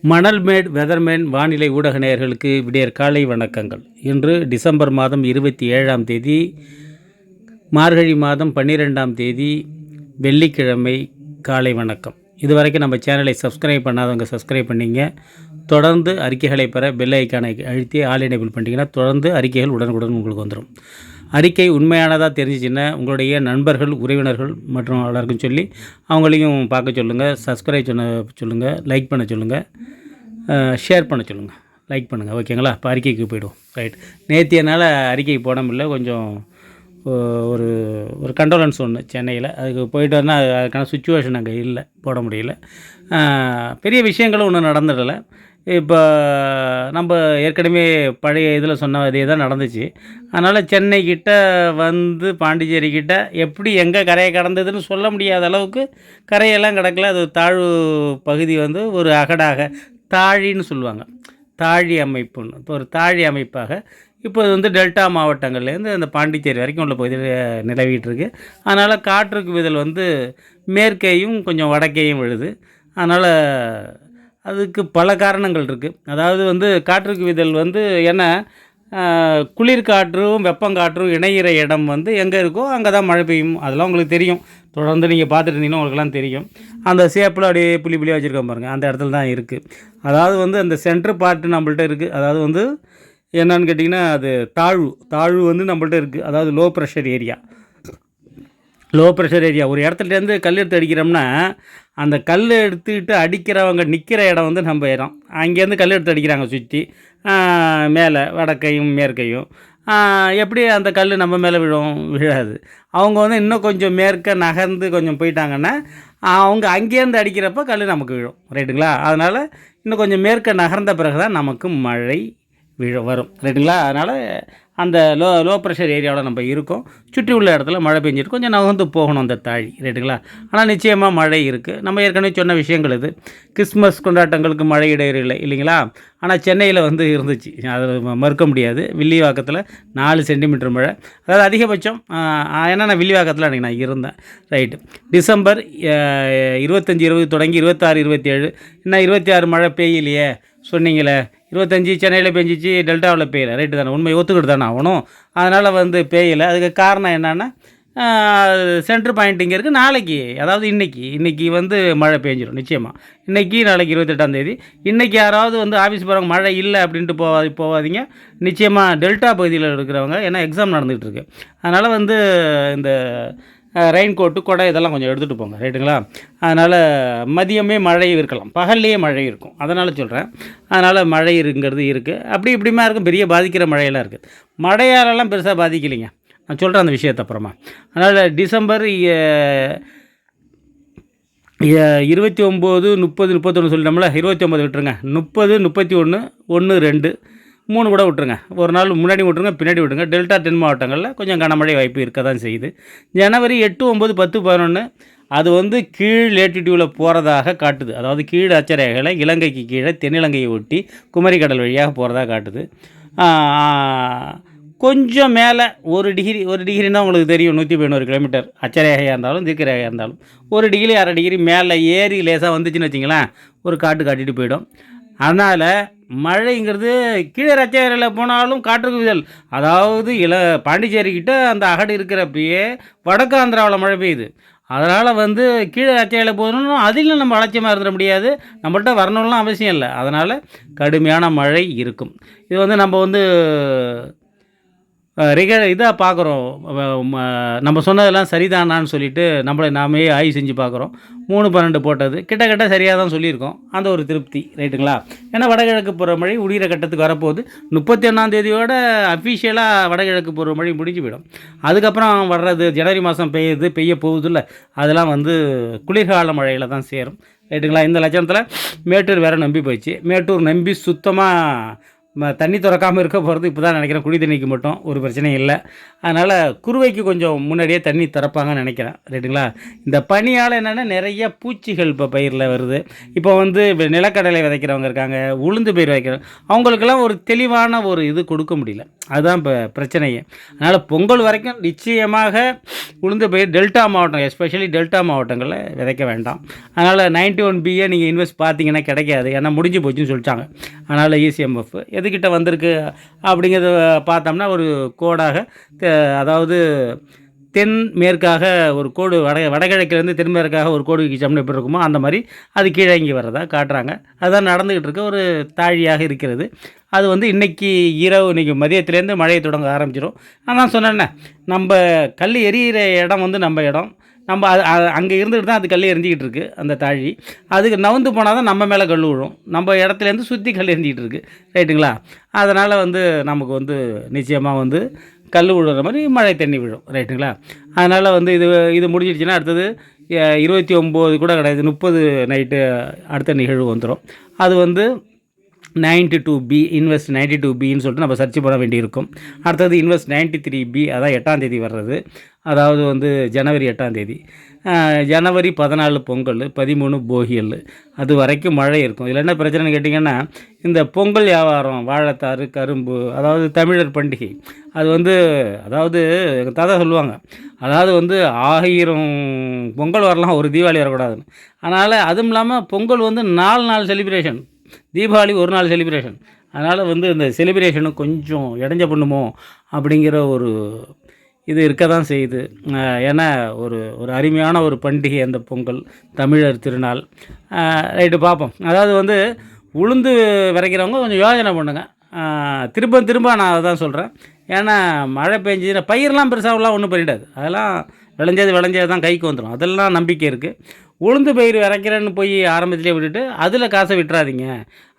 Manalmedu weatherman வானிலை ஊடக நேயர்களுக்கு விடியற் காலை வணக்கங்கள். இன்று டிசம்பர் மாதம் 27ஆம் தேதி, மார்கழி மாதம் 12ஆம் தேதி, வெள்ளிக்கிழமை காலை வணக்கம். இதுவரைக்கும் நம்ம சேனலை சப்ஸ்கிரைப் பண்ணாதவங்க சப்ஸ்கிரைப் பண்ணிங்க. தொடர்ந்து அறிக்கைகளை பெற பெல் ஐக்கானை அழுத்தி ஆல் எனேபிள் பண்ணிட்டீங்கன்னா தொடர்ந்து அறிக்கைகள் உடனுக்குடன் உங்களுக்கு வந்துடும். அறிக்கை உண்மையானதாக தெரிஞ்சிச்சுன்னா உங்களுடைய நண்பர்கள், உறவினர்கள் மற்றும் எல்லாருக்கும் சொல்லி அவங்களையும் பார்க்க சொல்லுங்கள். சப்ஸ்கிரைப் சொல்லுங்கள், லைக் பண்ண சொல்லுங்கள், ஷேர் பண்ண சொல்லுங்கள். லைக் பண்ணுங்கள், ஓகேங்களா? இப்போ அறிக்கைக்கு போய்டுவோம். ரைட். நேத்தியனால் அறிக்கைக்கு போட முடியல, கொஞ்சம் ஒரு ஒரு கண்டோலன்ஸ் ஒன்று சென்னையில். அதுக்கு போயிட்டு வரனால் அதுக்கான சுச்சுவேஷன் அங்கே இல்லை, போட முடியல. பெரிய விஷயங்களும் ஒன்றும் நடந்துடலை. இப்போ நம்ம ஏற்கனவே பழைய இதில் சொன்ன இதே தான் நடந்துச்சு. அதனால் சென்னைக்கிட்ட வந்து பாண்டிச்சேரிக்கிட்ட எப்படி எங்கே கரையை கடந்ததுன்னு சொல்ல முடியாத அளவுக்கு கரையெல்லாம் கிடக்கல. அது தாழ்வு பகுதி வந்து ஒரு அகடாக தாழின்னு சொல்லுவாங்க, தாழி அமைப்புன்னு. இப்போ ஒரு தாழி அமைப்பாக இப்போ இது வந்து டெல்டா மாவட்டங்கள்லேருந்து அந்த பாண்டிச்சேரி வரைக்கும் உள்ள பகுதியில் நிலவிட்டு இருக்கு. அதனால் காற்றுக்கு விதல் வந்து மேற்கேயும் கொஞ்சம் வடக்கேயும் விழுது. அதனால் அதுக்கு பல காரணங்கள் இருக்குது. அதாவது வந்து காற்றுக்கு விதல் வந்து ஏன்னா குளிர்காற்றும் வெப்பங்காற்றும் இணையிற இடம் வந்து எங்கே இருக்கோ அங்கே தான் மழை பெய்யும். அதெல்லாம் உங்களுக்கு தெரியும். தொடர்ந்து நீங்கள் பார்த்துட்டு இருந்தீங்கன்னா உங்களுக்குலாம் தெரியும். அந்த சேப்பில் அப்படியே புள்ளி புள்ளியாக வச்சுருக்கோம் பாருங்கள், அந்த இடத்துல தான் இருக்குது. அதாவது வந்து அந்த சென்ட்ரு பார்ட்டு நம்மள்ட்ட இருக்குது. அதாவது வந்து என்னன்னு கேட்டிங்கன்னா அது தாழ்வு வந்து நம்மள்ட்ட இருக்குது. அதாவது லோ ப்ரெஷர் ஏரியா. ஒரு இடத்துலேருந்து கல் எடுத்து அடிக்கிறோம்னா அந்த கல் எடுத்துக்கிட்டு அடிக்கிறவங்க நிற்கிற இடம் வந்து நம்ம இடம். அங்கேருந்து கல் எடுத்து அடிக்கிறாங்க சுற்றி மேலே வடக்கையும் மேற்கையும். எப்படி அந்த கல் நம்ம மேலே விழாது. அவங்க வந்து இன்னும் கொஞ்சம் மேற்க நகர்ந்து கொஞ்சம் போயிட்டாங்கன்னா அவங்க அங்கேருந்து அடிக்கிறப்ப கல் நமக்கு விழும். ரைட்டுங்களா? அதனால் இன்னும் கொஞ்சம் மேற்க நகர்ந்த பிறகு தான் நமக்கு மழை வரும். ரைட்டுங்களா? அதனால் அந்த லோ ப்ரெஷர் ஏரியாவில் நம்ம இருக்கோம். சுற்றி உள்ள இடத்துல மழை பெஞ்சிட்டு கொஞ்சம் நகர்ந்து போகணும் அந்த தாழி. ரைட்டுங்களா? ஆனால் நிச்சயமாக மழை இருக்குது. நம்ம ஏற்கனவே சொன்ன விஷயங்கள் இது. கிறிஸ்மஸ் கொண்டாட்டங்களுக்கு மழை இடையில இல்லைங்களா? ஆனால் சென்னையில் வந்து இருந்துச்சு, அது மறுக்க முடியாது. வில்லிவாக்கத்தில் 4 சென்டிமீட்டர் மழை, அதாவது அதிகபட்சம். ஏன்னா நான் வில்லிவாக்கத்தில் அன்றைக்கி நான் இருந்தேன். ரைட்டு. டிசம்பர் 25, 20 தொடங்கி 26, 27 இன்னும் 26 மழை பெய்யலையே சொன்னீங்களே. 25 சென்னையில் பெஞ்சிச்சு, டெல்டாவில் பெய்யலை. ரைட்டு தானே? உண்மை ஒத்துக்கிட்டு தானே ஆகணும். அதனால் வந்து பெய்யலை. அதுக்கு காரணம் என்னென்னா சென்ட்ரு பாயிண்ட் இங்கே இருக்குது. நாளைக்கு, அதாவது இன்றைக்கி வந்து மழை பெஞ்சிடும் நிச்சயமாக. நாளைக்கு 28ஆம் தேதி. இன்றைக்கி யாராவது வந்து ஆஃபீஸ் போகிறவங்க மழை இல்லை அப்படின்ட்டு போகாதீங்க. நிச்சயமாக டெல்டா பகுதியில் இருக்கிறவங்க, ஏன்னா எக்ஸாம் நடந்துகிட்ருக்கு. அதனால் வந்து இந்த ரெயின் கோட்டு, கொடை இதெல்லாம் கொஞ்சம் எடுத்துகிட்டு போங்க. ரைட்டுங்களா? அதனால் மதியமே மழை இருக்கலாம், பகல்லையே மழை இருக்கும். அதனால் சொல்கிறேன். அதனால் மழை இருக்குங்கிறது இருக்குது. அப்படி இப்படிமா இருக்கும். பெரிய பாதிக்கிற மழையெல்லாம் இருக்குது. மழையாலெல்லாம் பெருசாக பாதிக்கலைங்க. நான் சொல்கிறேன் அந்த விஷயத்தை அப்புறமா. அதனால் டிசம்பர் 29, 30, 31 சொல்லிட்டோம்ல. 29 விட்டுருங்க. 30, 31, 1, 2, 3 கூட விட்டுருங்க. ஒரு நாள் முன்னாடி விட்டுருங்க, பின்னாடி விட்டுருங்க. டெல்டா 10 மாவட்டங்களில் கொஞ்சம் கனமழை வாய்ப்பு இருக்க தான் செய்யுது. ஜனவரி 8, 9, 10, 11 அது வந்து கீழ் லேட்டிடியூடில் போகிறதாக காட்டுது. அதாவது கீழ் அச்சரேகையில் இலங்கைக்கு கீழே தென்னிலங்கையை ஒட்டி குமரிக்கடல் வழியாக போகிறதாக காட்டுது. கொஞ்சம் மேலே 1 டிகிரின்னா உங்களுக்கு தெரியும். 111 கிலோமீட்டர் அச்சரேகையாக இருந்தாலும் தீர்க்கரேகையாக இருந்தாலும் 1 டிகிரி 1/2 டிகிரி மேலே ஏறி லேசாக வந்துச்சுன்னு வச்சிங்களேன், ஒரு காட்டிட்டு போயிடும். அதனால் மழைங்கிறது கீழே அச்சரேகையில் போனாலும் காற்றுக்கு விதல். அதாவது பாண்டிச்சேரிக்கிட்ட அந்த அகடு இருக்கிறப்பயே வடக்கு ஆந்திராவில் மழை பெய்யுது. அதனால் வந்து கீழே அச்சையில் போகணும்னு அதிலும் நம்ம அலட்சியமாக இருந்துட முடியாது. நம்மள்கிட்ட வரணும்லாம் அவசியம் இல்லை. அதனால் கடுமையான மழை இருக்கும். இது வந்து நம்ம வந்து இதாக பார்க்குறோம். நம்ம சொன்னதெல்லாம் சரிதானான்னு சொல்லிவிட்டு நம்மளை நாமே ஆய்வு செஞ்சு பார்க்குறோம். 3/12 போட்டது கிட்ட சரியாக தான் சொல்லியிருக்கோம். அந்த ஒரு திருப்தி. ரைட்டுங்களா? ஏன்னா வடகிழக்கு பருவமழை முடிகிற கட்டத்துக்கு வரப்போகுது. 31ஆம் தேதியோட அஃபிஷியலாக வடகிழக்கு பருவமழை முடிஞ்சு போயிடும். அதுக்கப்புறம் வர்றது ஜனவரி மாதம் பெய்ய போகுதில்ல, அதெல்லாம் வந்து குளிர்கால மழையில் தான் சேரும். ரைட்டுங்களா? இந்த லட்சணத்தில் மேட்டூர் வேறு நம்பி போயிடுச்சு. மேட்டூர் நம்பி சுத்தமாக தண்ணி திறக்காமல் இருக்க போகிறது இப்போ தான் நினைக்கிறேன். குடி தண்ணிக்கு மட்டும் ஒரு பிரச்சனையும் இல்லை. அதனால் குருவைக்கு கொஞ்சம் முன்னாடியே தண்ணி திறப்பாங்கன்னு நினைக்கிறேன். ரைட்டுங்களா? இந்த பனியால் என்னென்னா நிறைய பூச்சிகள் இப்போ பயிரில் வருது. இப்போ வந்து நிலக்கடலை விதைக்கிறவங்க இருக்காங்க, உளுந்து பயிர் விதைக்கிறவங்க, அவங்களுக்கெல்லாம் ஒரு தெளிவான ஒரு இது கொடுக்க முடியல. அதுதான் இப்போ பிரச்சனையே. அதனால் பொங்கல் வரைக்கும் நிச்சயமாக உளுந்து பயிர் டெல்டா மாவட்டம், எஸ்பெஷலி டெல்டா மாவட்டங்களில் விதைக்க வேண்டாம். அதனால் 91B நீங்கள் இன்வெஸ்ட் பார்த்தீங்கன்னா கிடைக்காது. ஏன்னா முடிஞ்சு போச்சுன்னு சொல்லிட்டாங்க. அதனால் ECMF எதுக்கிட்ட வந்திருக்கு அப்படிங்கிறத பார்த்தோம்னா ஒரு கோடாக, அதாவது தென் மேற்காக ஒரு கோடு, வடகிழக்கிலேருந்து தென்மேற்காக ஒரு கோடு கிச்சம்னு எப்படி இருக்குமோ அந்த மாதிரி அது கீழே இங்கே வர்றதா காட்டுறாங்க. அதுதான் நடந்துக்கிட்டு இருக்க ஒரு தாழியாக இருக்கிறது. அது வந்து இன்றைக்கி இன்றைக்கி மதியத்துலேருந்து மழையை தொடங்க ஆரம்பிச்சிடும். நான் சொன்னேன்னே, நம்ம கல் எரியிற இடம் வந்து நம்ம இடம், நம்ம அங்கே இருந்துக்கிட்டு தான் அது கல் எரிஞ்சிக்கிட்டு இருக்குது. அந்த தாழி அதுக்கு நவுந்து போனால் தான் நம்ம மேலே கல் விழும். நம்ம இடத்துலேருந்து சுற்றி கல் எரிஞ்சிக்கிட்டு இருக்குது. ரைட்டுங்களா? அதனால் வந்து நமக்கு வந்து நிச்சயமாக வந்து கல் விழுற மாதிரி மழை தண்ணி விழும். ரைட்டுங்களா? அதனால் வந்து இது முடிஞ்சிடுச்சுன்னா அடுத்தது 29 கூட கிடையாது, 30 நைட்டு அடுத்த நிகழ்வு வந்துடும். அது வந்து 92B இன்வெஸ்ட் 92Bன்னு சொல்லிட்டு நம்ம சர்ச் பண்ண வேண்டியிருக்கும். அடுத்தது இன்வெஸ்ட் 93B, அதான் 8ஆம் தேதி வர்றது. அதாவது வந்து ஜனவரி 8ஆம் தேதி. ஜனவரி 14 பொங்கல், 13 போகியல். அது வரைக்கும் மழை இருக்கும். இதில் என்ன பிரச்சனைன்னு கேட்டிங்கன்னா, இந்த பொங்கல் வியாபாரம், வாழைத்தாறு, கரும்பு, அதாவது தமிழர் பண்டிகை, அது வந்து அதாவது எங்கள் தாத்தா சொல்லுவாங்க, அதாவது வந்து 1000 பொங்கல் வரலாம், ஒரு தீபாவளி வரக்கூடாதுன்னு. அதனால் அதுவும் இல்லாமல் பொங்கல் வந்து 4 நாள் செலிப்ரேஷன், தீபாவளி ஒரு நாள் செலிப்ரேஷன். அதனால் வந்து இந்த செலிப்ரேஷனு கொஞ்சம் இடைஞ்ச பண்ணுமோ அப்படிங்கிற ஒரு இது இருக்க தான் செய்யுது. ஏன்னா ஒரு ஒரு அருமையான ஒரு பண்டிகை அந்த பொங்கல், தமிழர் திருநாள். ரைட்டு, பார்ப்போம். அதாவது வந்து உளுந்து விதைக்கிறவங்க கொஞ்சம் யோசனை பண்ணுங்கள். திரும்ப நான் அதை தான் சொல்கிறேன். ஏன்னா மழை பெஞ்சுன்னா பயிரெலாம் பெருசாகலாம் ஒன்றும் பண்ணிடாது. அதெல்லாம் விளைஞ்சது தான் கைக்கு வந்துடும். அதெல்லாம் நம்பிக்கை இருக்குது. உளுந்து பயிர் விதைக்கிறேன்னு போய் ஆரம்பத்திலே விட்டுட்டு அதில் காசை விட்டுறாதீங்க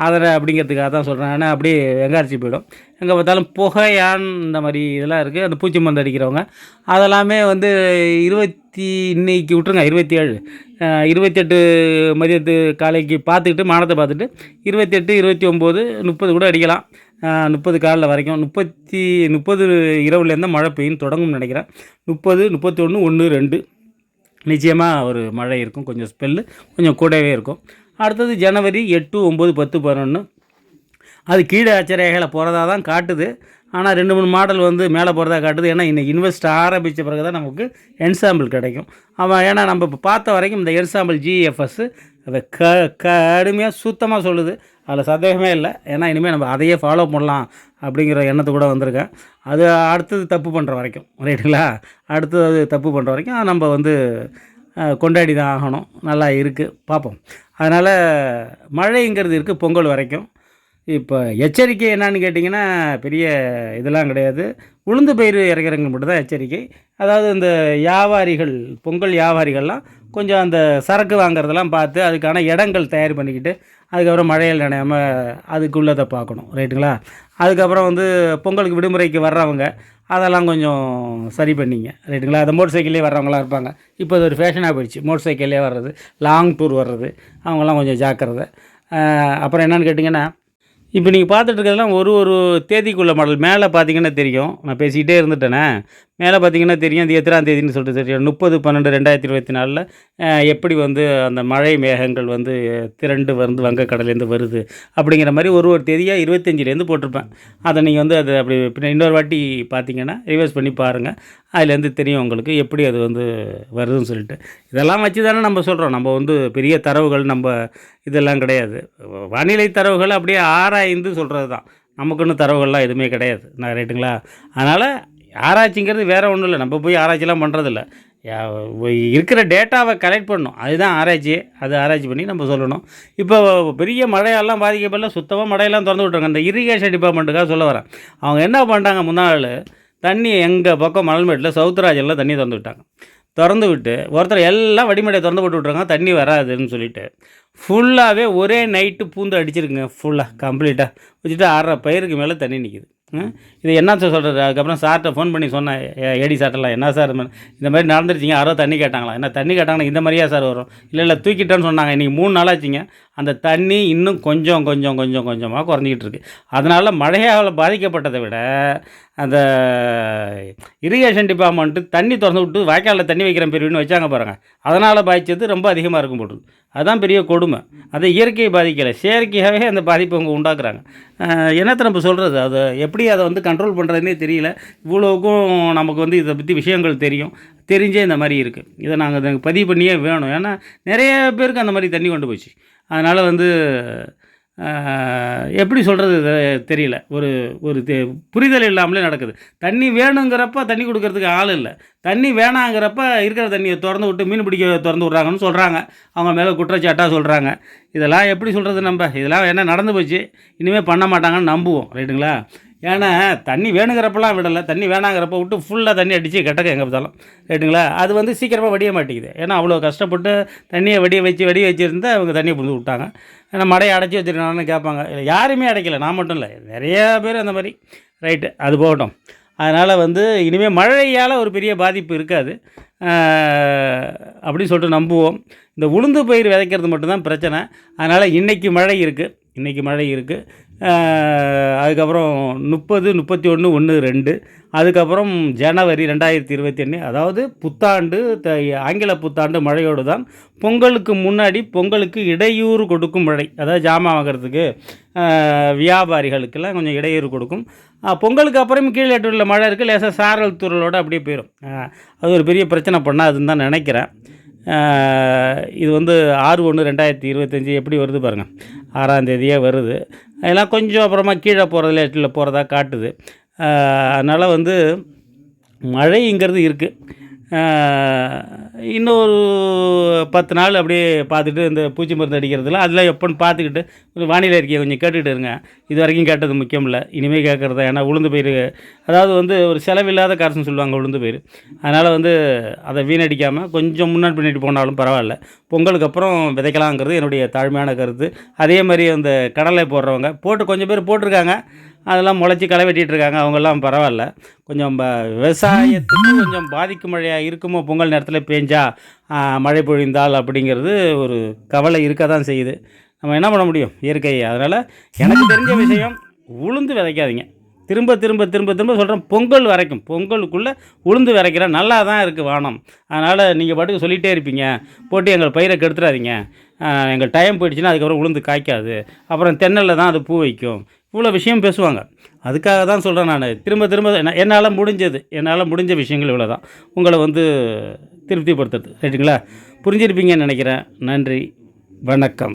அதில், அப்படிங்கிறதுக்காக தான் சொல்கிறேன். ஏன்னா அப்படியே வெங்காரிச்சு போயிடும். எங்கே பார்த்தாலும் புகையான் இந்த மாதிரி இதெல்லாம் இருக்குது. அந்த பூச்சி மருந்து அடிக்கிறவங்க அதெல்லாமே வந்து இன்னைக்கு விட்டுருங்க, 27 28 மதியத்து காலைக்கு பார்த்துக்கிட்டு, மானத்தை பார்த்துட்டு 28 29 30 கூட அடிக்கலாம். 30 காலையில் வரைக்கும், 30 இரவுலேருந்து மழை பெய்யும் தொடங்கும்னு நினைக்கிறேன். 30 31 1 2 நிச்சயமாக ஒரு மழை இருக்கும். கொஞ்சம் ஸ்பெல்லு கொஞ்சம் கூடவே இருக்கும். அடுத்தது ஜனவரி 8 9 10 11 அது கீழே அச்சரேகையில் போகிறதா தான் காட்டுது. ஆனால் 2-3 மாடல் வந்து மேலே போகிறதா காட்டுது. ஏன்னா இன்னைக்கு இன்வெஸ்ட் ஆரம்பித்த பிறகு தான் நமக்கு என்சாம்பிள் கிடைக்கும். ஏன்னா நம்ம இப்போ பார்த்த வரைக்கும் இந்த என்சாம்பிள் GFS அதை கடுமையாக சுத்தமாக சொல்லுது. அதில் சந்தேகமே இல்லை. ஏன்னா இனிமேல் நம்ம அதையே ஃபாலோ பண்ணலாம் அப்படிங்கிற எண்ணத்து கூட வந்திருக்கேன். அது அடுத்தது தப்பு பண்ணுற வரைக்கும், ரைட்டுங்களா? அடுத்தது தப்பு பண்ணுற வரைக்கும் நம்ம வந்து கொண்டாடி தான் ஆகணும். நல்லா இருக்குது, பார்ப்போம். அதனால் மழைங்கிறது இருக்குது பொங்கல் வரைக்கும். இப்போ எச்சரிக்கை என்னான்னு கேட்டிங்கன்னா, பெரிய இதெல்லாம் கிடையாது. உளுந்து பயிர் இறக்கிறவங்க மட்டும் தான் எச்சரிக்கை. அதாவது இந்த வியாபாரிகள், பொங்கல் வியாபாரிகள்லாம் கொஞ்சம் அந்த சரக்கு வாங்குறதெல்லாம் பார்த்து அதுக்கான இடங்கள் தயார் பண்ணிக்கிட்டு, அதுக்கப்புறம் மழையில் நனையாமல் அதுக்குள்ளதை பார்க்கணும். ரைட்டுங்களா? அதுக்கப்புறம் வந்து பொங்கலுக்கு விடுமுறைக்கு வர்றவங்க அதெல்லாம் கொஞ்சம் சரி பண்ணிங்க. ரைட்டுங்களா? அந்த மோட்டர் சைக்கிள்லேயே வர்றவங்களாம் இருப்பாங்க. இப்போ அது ஒரு ஃபேஷனாக போயிடுச்சு, மோட்டர் சைக்கிள்லேயே வர்றது, லாங் டூர் வர்றது. அவங்கெல்லாம் கொஞ்சம் ஜாக்கிரதை. அப்புறம் என்னென்னு கேட்டிங்கன்னா, இப்போ நீங்கள் பார்த்துட்டு இருக்கிறதெல்லாம் ஒரு தேதிக்குள்ள மாடல். மேலே பார்த்தீங்கன்னா தெரியும், நான் பேசிக்கிட்டே இருந்துட்டேனே, மேலே பார்த்தீங்கன்னா தெரியும் அது எத்தனாம் தேதின்னு சொல்லிட்டு தெரியும். 30/12/2024 எப்படி வந்து அந்த மழை மேகங்கள் வந்து திரண்டு வந்து வங்கக்கடலேருந்து வருது அப்படிங்கிற மாதிரி ஒரு தேதியாக 25லேருந்து போட்டிருப்பேன். அதை நீங்கள் வந்து அது அப்படி இன்னொரு வாட்டி பார்த்தீங்கன்னா ரிவர்ஸ் பண்ணி பாருங்கள். அதுலேருந்து தெரியும் உங்களுக்கு எப்படி அது வந்து வருதுன்னு சொல்லிட்டு. இதெல்லாம் வச்சு தானே நம்ம சொல்கிறோம். நம்ம வந்து பெரிய தரவுகள் நம்ம இதெல்லாம் கிடையாது. வானிலை தரவுகள் அப்படியே ஆராய்ந்து சொல்கிறது தான். நமக்குன்னு தரவுகள்லாம் எதுவுமே கிடையாது. ரைட்டுங்களா? அதனால் ஆராய்ச்சிங்கிறது வேறு ஒன்றும் இல்லை. நம்ம போய் ஆராய்ச்சிலாம் பண்ணுறதில்ல. இருக்கிற டேட்டாவை கலெக்ட் பண்ணணும், அதுதான் ஆராய்ச்சி. அது ஆராய்ச்சி பண்ணி நம்ம சொல்லணும். இப்போ பெரிய மழையெல்லாம் பாதிக்கப்படல, சுத்தமாக மழையெல்லாம் திறந்து விட்றாங்க. இந்த இரிகேஷன் டிபார்ட்மெண்ட்டுக்காக சொல்ல வரேன். அவங்க என்ன பண்ணிட்டாங்க, முன்னாள் தண்ணி எங்கள் பக்கம் மணல்மேட்டில் சவுத்ராஜெல்லாம் தண்ணி திறந்து விட்டாங்க. திறந்து விட்டு ஒருத்தர் எல்லாம் வடிமடையை திறந்து போட்டு விட்றாங்க, தண்ணி வராதுன்னு சொல்லிட்டு ஃபுல்லாகவே ஒரே நைட்டு பூந்து அடிச்சிருக்குங்க. ஃபுல்லாக கம்ப்ளீட்டாக வச்சுட்டு 6 பயிருக்கு மேலே தண்ணி நிற்கிது. இது என்ன சார் சொல்கிறது? அதுக்கப்புறம் சார்கிட்ட ஃபோன் பண்ணி சொன்னேன், ஏடி சார்ட்டெல்லாம், என்ன சார் இந்த மாதிரி நடந்துருச்சிங்க, யாரோ தண்ணி கேட்டாங்களா? என்ன தண்ணி கேட்டாங்கன்னா இந்த மாதிரியா சார் வரும்? இல்லை தூக்கிட்டேன்னு சொன்னாங்க. இன்றைக்கி 3 நாள் ஆச்சுங்க. அந்த தண்ணி இன்னும் கொஞ்சம் கொஞ்சம் கொஞ்சம் கொஞ்சமாக குறைஞ்சிக்கிட்டு இருக்குது. அதனால் மழையால் பாதிக்கப்பட்டதை விட அந்த இரிகேஷன் டிபார்ட்மெண்ட்டு தண்ணி திறந்து விட்டு வாய்க்காலில் தண்ணி வைக்கிற பிரிவுன்னு வச்சாங்க பாருங்கள், அதனால் பாதித்தது ரொம்ப அதிகமாக இருக்கும் போட்டுருக்கு. அதுதான் பெரிய கொடுமை. அதை இயற்கையை பாதிக்கலை, செயற்கையாகவே அந்த பாதிப்பை அவங்க உண்டாக்குறாங்க. என்னத்தை நம்ம சொல்கிறது, அதை எப்படி அதை வந்து கண்ட்ரோல் பண்ணுறதுனே தெரியல. இவ்வளோவுக்கும் நமக்கு வந்து இதை பற்றி விஷயங்கள் தெரியும், தெரிஞ்சே இந்த மாதிரி இருக்குது. இதை நாங்கள் பதிவு பண்ணியே வேணும். ஏன்னா நிறைய பேருக்கு அந்த மாதிரி தண்ணி கொண்டு போச்சு. அதனால் வந்து எப்படி சொல்கிறது தெரியல. ஒரு ஒரு புரிதல் இல்லாமலே நடக்குது. தண்ணி வேணுங்கிறப்ப தண்ணி கொடுக்கறதுக்கு ஆள் இல்லை, தண்ணி வேணாங்கிறப்ப இருக்கிற தண்ணியை திறந்து விட்டு மீன் பிடிக்க திறந்து விட்றாங்கன்னு சொல்கிறாங்க. அவங்க மேலே குற்றச்சாட்டாக சொல்கிறாங்க. இதெல்லாம் எப்படி சொல்கிறது, நம்ம இதெல்லாம் என்ன நடந்து போச்சு, இனிமேல் பண்ண மாட்டாங்கன்னு நம்புவோம். ரைட்டுங்களா? ஏன்னா தண்ணி வேணுங்கிறப்பெல்லாம் விடலை, தண்ணி வேணாங்கிறப்ப விட்டு ஃபுல்லாக தண்ணி அடித்து கெட்டக்க எங்கே பார்த்தாலும். ரைட்டுங்களா? அது வந்து சீக்கிரமாக வடிய மாட்டேங்குது. ஏன்னா அவ்வளோ கஷ்டப்பட்டு தண்ணியை வடிய வச்சுருந்தா அவங்க தண்ணியை பிடிச்சி விட்டாங்க. ஏன்னா மடையை அடைச்சி வச்சுருக்காங்கன்னு கேட்பாங்க. இல்லை, யாருமே அடைக்கலை, நான் மட்டும் இல்லை, நிறையா பேர் அந்த மாதிரி. ரைட்டு, அது போகட்டும். அதனால் வந்து இனிமேல் மழையால் ஒரு பெரிய பாதிப்பு இருக்காது அப்படின்னு சொல்லிட்டு நம்புவோம். இந்த உளுந்து பயிர் விதைக்கிறது மட்டும்தான் பிரச்சனை. அதனால் இன்றைக்கி மழை இருக்குது. அதுக்கப்புறம் 30, 31, 1, 2, அதுக்கப்புறம் ஜனவரி 2021, அதாவது புத்தாண்டு, ஆங்கில புத்தாண்டு மழையோடு தான் பொங்கலுக்கு முன்னாடி பொங்கலுக்கு இடையூறு கொடுக்கும் மழை. அதாவது ஜாமான் வாங்கிறதுக்கு வியாபாரிகளுக்கெல்லாம் கொஞ்சம் இடையூறு கொடுக்கும். பொங்கலுக்கு அப்புறம் கீழேட்டூரில் மழை இருக்குது, லேசாக சாரல் தூரலோடு அப்படியே போயிடும். அது ஒரு பெரிய பிரச்சனை பண்ணாதுன்னு தான் நினைக்கிறேன். இது வந்து 6/1/2025 எப்படி வருது பாருங்கள், 6ஆம் தேதியே வருது. அதெல்லாம் கொஞ்சம் அப்புறமா கீழே போகிறதுல போகிறதா காட்டுது. அதனால் வந்து மழைங்கிறது இருக்குது. இன்னொரு 10 நாள் அப்படியே பார்த்துட்டு இந்த பூச்சி மருந்து அடிக்கிறதுல அதெல்லாம் எப்போன்னு பார்த்துக்கிட்டு வானிலை அறிக்கையை கொஞ்சம் கேட்டுக்கிட்டு இருங்க. இது வரைக்கும் கேட்டது முக்கியம் இல்லை, இனிமேல் கேட்குறது. ஏன்னா உளுந்து பயிர், அதாவது வந்து ஒரு செலவில்லாத காசுன்னு சொல்லுவாங்க உளுந்து பயிர். அதனால் வந்து அதை வீணடிக்காமல் கொஞ்சம் முன்னாடி பின்னாடி போனாலும் பரவாயில்ல, பொங்கலுக்கு அப்புறம் விதைக்கலாங்கிறது என்னுடைய தாழ்மையான கருத்து. அதே மாதிரி அந்த கடலை போடுறவங்க கொஞ்சம் பேர் போட்டிருக்காங்க, அதெல்லாம் முளைச்சி களை வெட்டிகிட்டு இருக்காங்க, அவங்கெல்லாம் பரவாயில்ல. கொஞ்சம் விவசாயத்துக்கு கொஞ்சம் பாதிக்கும் மழையாக இருக்குமோ பொங்கல் நேரத்தில் பேஞ்சா, மழை பொழிந்தால் அப்படிங்கிறது ஒரு கவலை இருக்க தான் செய்யுது. நம்ம என்ன பண்ண முடியும், இயற்கை. அதனால் எனக்கு தெரிஞ்ச விஷயம், உளுந்து விதைக்காதீங்க. திரும்ப திரும்ப திரும்ப திரும்ப சொல்கிறேன், பொங்கல் வரைக்கும், பொங்கலுக்குள்ளே உளுந்து விதைக்கிற நல்லா தான் இருக்குது வானம். அதனால் நீங்கள் பாட்டுக்கு சொல்லிகிட்டே இருப்பீங்க, போட்டு எங்கள் பயிரை கெடுத்துடாதீங்க, எங்கள் டைம் போயிடுச்சுன்னா அதுக்கப்புறம் உளுந்து காய்க்காது, அப்புறம் தென்னலில் தான் அது பூ வைக்கும், இவ்வளோ விஷயம் பேசுவாங்க. அதுக்காக தான் சொல்கிறேன் நான் திரும்ப திரும்ப என்னால் முடிஞ்ச விஷயங்கள் இவ்வளோ தான், உங்களை வந்து திருப்திப்படுத்துறது. ரைட்டுங்களா? புரிஞ்சிருப்பீங்கன்னு நினைக்கிறேன். நன்றி, வணக்கம்.